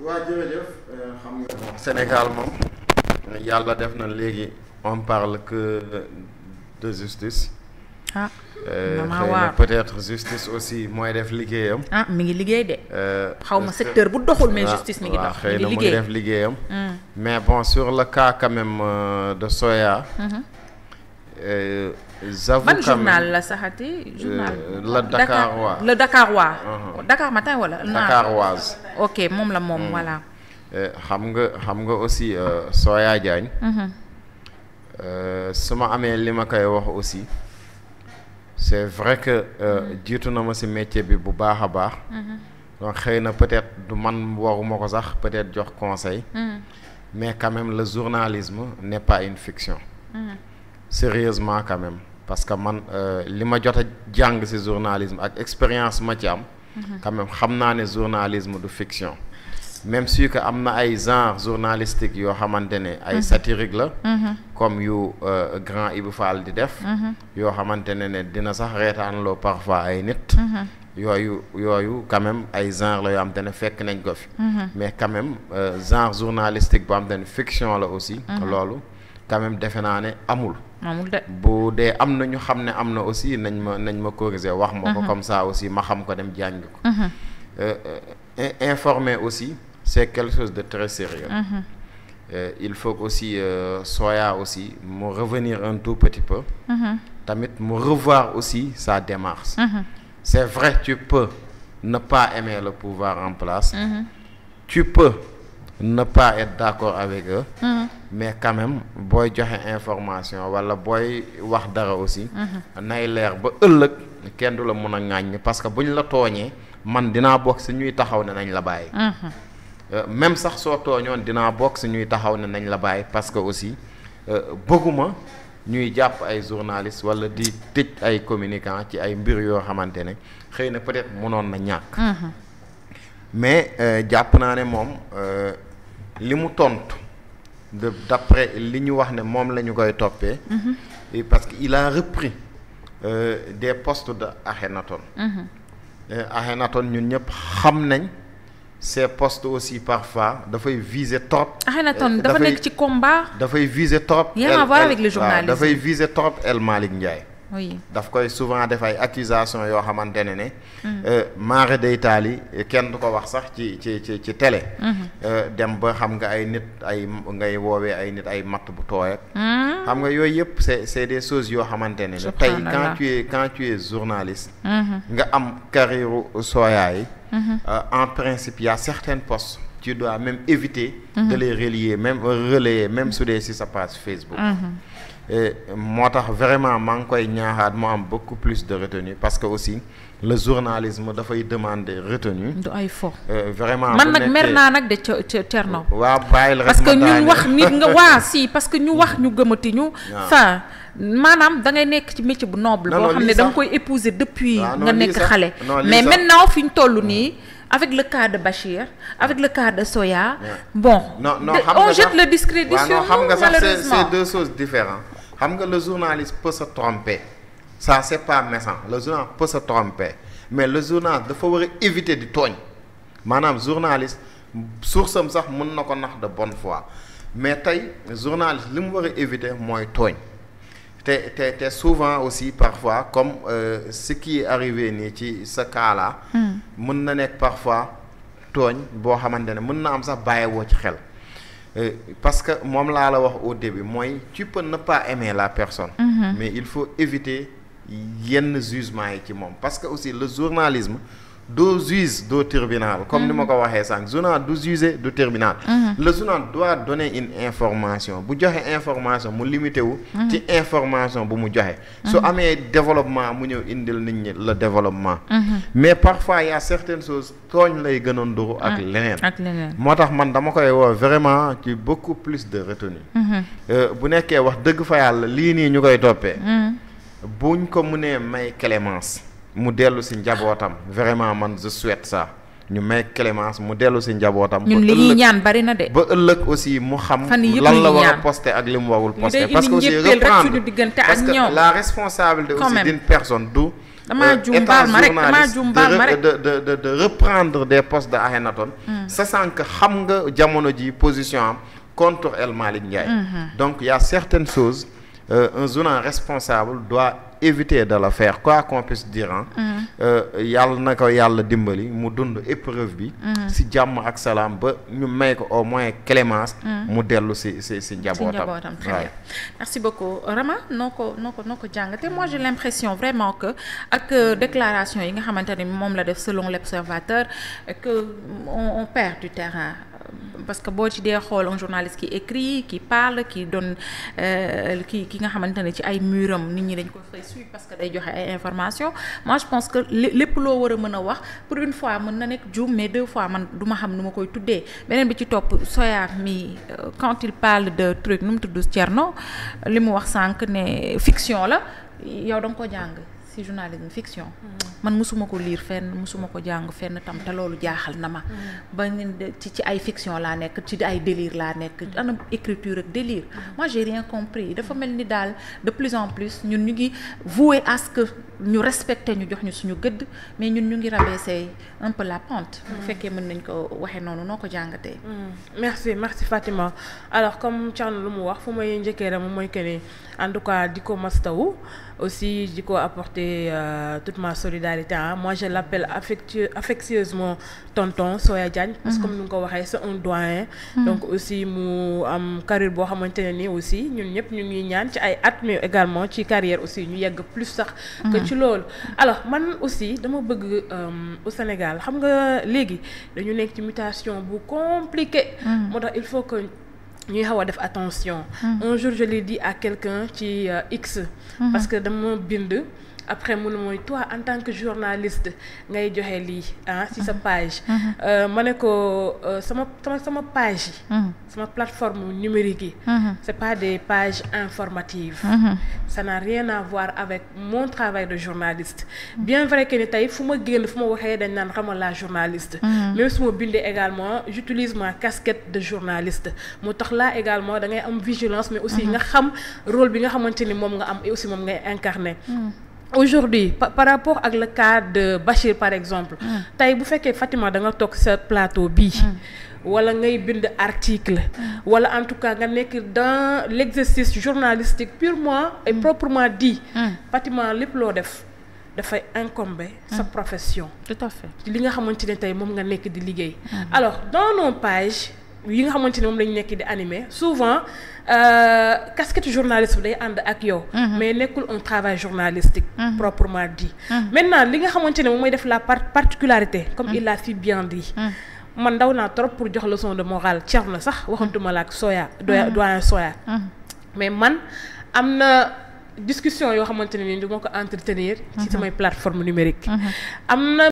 waa jërëjëf xam nga Sénégal moom yàlla def na léegi on parle que de justice. ah xëy na peut-être justice aussi mooy def liggéeyam. mi ngi liggéey de. xaw ma secteur bu doxul mais justice mi ngi dox. xëy na mu ngi def liggéeyam. mais bon sur le cas quand même de Soya. J'avoue ban journal la saxati journal la Dakarois le Dakarois. Dakar Matin wala. Dakaroise. ok moom la moom voilà. xam nga aussi Soya Diagne. su ma amee li ma koy wax aussi c'est vrai que jiitu na ma ci métier bi bu baax a baax. donc xëy na peut-être du man waruma ko sax peut-être jox conseil. mais quand même le journalisme n'est pas une fiction. Sérieusement quand même parce que man li ma jot a jàng ci journalisme ak expérience ma ci am. quand même xam naa ne journalisme du fiction. même si que am na ay genre journalistique yoo xamante ne ay satirique la. comme yu grand Ibou Fall di def. yoo xamante ne dina sax reetaanloo parfois ay nit. yooyu quand même ay genre la yoo xamante ne fekk nañ ko fi. mais quand même genre journalistique boo xamante ne fiction la aussi. loolu quand même defe naa ne amul. de bu dee am na ñu xam ne am na aussi nañ ma corriger wax ma ko comme ça aussi ma xam ko dem jàng ko. Informer aussi c'est quelque chose de très sérieux. Il faut aussi Soya aussi mu revenir un tout petit peu. tamit mu revoir aussi sa démarche. C'est vrai tu peux ne pas aimer le pouvoir en place. Tu peux ne pas être d'accord avec eux. mais quand même booy joxe information wala booy wax dara aussi. nay leer ba ëllëg kenn du la mën a ŋàññ parce que buñ la tooñee man dinaa bokk ci ñuy taxaw ne nañ la bàyyi. même sax soo tooñoon dinaa bokk ci ñuy taxaw ne nañ la bàyyi parce que aussi bëgguma ñuy jàpp ay journalistes wala di tëj ay communicants ci ay mbir yoo xamante ne xëy na peut-être mënoon na ñàkk. mais jàpp naa ne moom li mu tontu d'après li ñu wax ne moom la ñu koy toppee. parce que il a repris des postes de Akhenaton. Akhenaton ñun ñëpp xam nañ ces postes aussi parfois dafay viser trop. Akhenaton dafa nekk ci combat. dafay viser trop. rien à voir avec le journalisme dafay viser trop El Malick Ndiaye. oui daf koy souvent def ay accusations yoo xamante ne mare d'Italie kenn du ko wax sax ci télé. dem ba xam nga ay nit ay ngay woowee ay nit ay matt bu tooy ak xam nga yooyu yëpp c'est des choses yoo xamante ne tey quand tu es journaliste. nga am carrière Soya yi. en principe il y a certains postes tu dois même éviter. de les relayer même su dee si sa page Facebook. moo tax vraiment maa ngi koy ñaaxaat mu am beaucoup plus de retenue parce que aussi le journalisme dafay demander retenue. du ay fo. vraiment man nag mer naa nag de Thierno. waaw bàyyil rek parce que ñu wax nit nga waa si parce que ñu wax ñu gëmati ñu. enfin maanaam da ngay nekk ci métier bu noble. boo xam ne da nga koy épouser depuis nga nekk xale. mais maintenant fi ñu toll nii. avec le cas de Bachir avec le cas de Soya. bon on jette le discrédit sur nous malheureusement. c'est deux choses différentes. xam nga le journaliste peut se tromper ça c'est pas méchant le journaliste peut se tromper mais le journaliste dafa war a éviter di tooñ maanaam journaliste source am sax mën na ko nax de bonne foi mais tey journaliste li mu war a éviter mooy tooñ te souvent aussi parfois comme ce qui est arrivé nii ci ce cas-là. mën na nekk parfois tooñ boo xamante ne mën na am sax bàyyiwoo ci xel. parce que moom laa la wax au début mooy tu peux ne pas aimer la personne. mais il faut éviter yenn jugement yi ci moom parce que aussi le journalisme doo juge doo tribunal comme ni ma ko waxee sànq journal du juger du tribunal. le journal doit donner une information bu joxe information mu limité wu. ci information bu mu joxe. su amee développement mu ñëw indil nit ñi le développement. mais parfois il y a certaines choses tooñ lay gën a nduru ak leneen. moo tax man dama koy woo vraiment ci beaucoup plus de retenue. bu nekkee wax dëgg fa yàlla lii nii ñu koy toppee. buñ ko mënee may clémence. mu dellu ci njabootam vraiment man je souhaite ça ñu may clémence mu dellu ci njabootam. ñun li ñuy ñaan bari na de. ba ëllëg aussi mu xam. lan la war a poster ak li mu warul poster. parce que aussi reprendre parce que la responsabilité aussi d'une personne de reprendre des postes de Akhenaton sachant que xam nga jamono ji position am contre El Malick Ndiaye. Donc il y a certaines choses un journal responsable doit éviter de le faire quoi qu'on puisse dire yàlla na ko yàlla dimbali mu dund épreuve bi si jàmm ak salaam ba ñu may ko au moins clémence mu dellu si njabootam. Très bien. Merci beaucoup Rama noo ko jàngate. Moi j'ai l'impression vraiment que ak déclaration yi nga xamante ne moom la def selon l'Observateur que on perd du terrain. Parce que boo ci dee xool un journaliste qui écrit qui parle qui donne ki nga xamante ne ci ay muram nit ñi dañ ko fay suivre parce que day joxe ay informations. Moi je pense que lépp loo war a mën a wax pour une fois mën na nekk juum mais 2 fois man du ma xam nu ma koy tuddee. Beneen bi ci topp Soya mi quand il parle de truc nu mu tudd Thierno li mu wax sànq ne fiction la yow da nga ko jàng ci journalisme fiction. Man musuma ko lire fenn musuma ko jàng fenn tam te loolu jaaxal na ma. ba ci ay fiction laa nekk ci ay délire laa nekk ana écriture ak délire. Moi j'ai rien compris dafa mel ni daal de plus en plus ñun ñu ngi voué à ce que ñu respecté ñu jox ñu suñu gëdd mais ñun ñu ngi rabaisser un peu la pente. bu fekkee mën nañ ko waxee noonu noo ko jàngatee. merci Fatima alors comme Thierno lu mu wax fu may njëkkee rek moom mooy que ni en tout cas di ko mastawu aussi di ko apporter toute ma solidarité moi je l'appelle affectueusement tonton Soya Diagne parce que comme ni nga ko waxee c'est un doyen donc aussi mu am carrière boo xamante ne ni aussi ñun ñëpp ñu ngi ñaan ci ay at mais également ci carrière aussi ñu yegg plus sax que ci loolu alors man aussi dama bëgg au Sénégal xam nga léegi dañu nekk ci mutation bu compliqué moo tax il faut que ñuy xaw a def attention. Un jour je l'ai dit à quelqu'un ci X parce que dama bind après mu ne mooy toi en tant que journaliste ngay joxe lii ci sa page ma ne ko sama page yi sama plateforme numérique yi c'est pas des pages informatives ça n'a rien à voir avec mon travail de journaliste bien vrai que ni tey fu ma génn fu ma waxee dañ naan xamal la journaliste même su ma bindee également j'utilise ma casquette de journaliste moo tax là également da ngay am vigilance mais aussi nga xam rôle bi nga xamante ni moom nga am et aussi moom ngay incarner aujourd'hui par rapport ak le cas de Bachir par exemple tey bu fekkee Fatima da nga toog sa plateau bii wala ngay bind article wala en tout cas nga nekk dans l'exercice journalistique purement et proprement dit Fatima lépp loo def dafay incomber sa profession. Tout à fait. li nga xamante ne tey moom nga nekk di liggéey alors dans nos pages yi nga xamante ne moom lañu nekk di animer souvent casquette journaliste bi day ànd ak yow mais nekkul un travail journalistique proprement dit maintenant li nga xamante ne moom mooy def la particularité comme il l'a si bien dit man ndaw naa trop pour jox leçon de morale Thierno sax waxantuma la ak Soya doyen Soya mais man am na discussion yoo xamante ne ni du ma ko entretenir ci samay plateforme numérique am na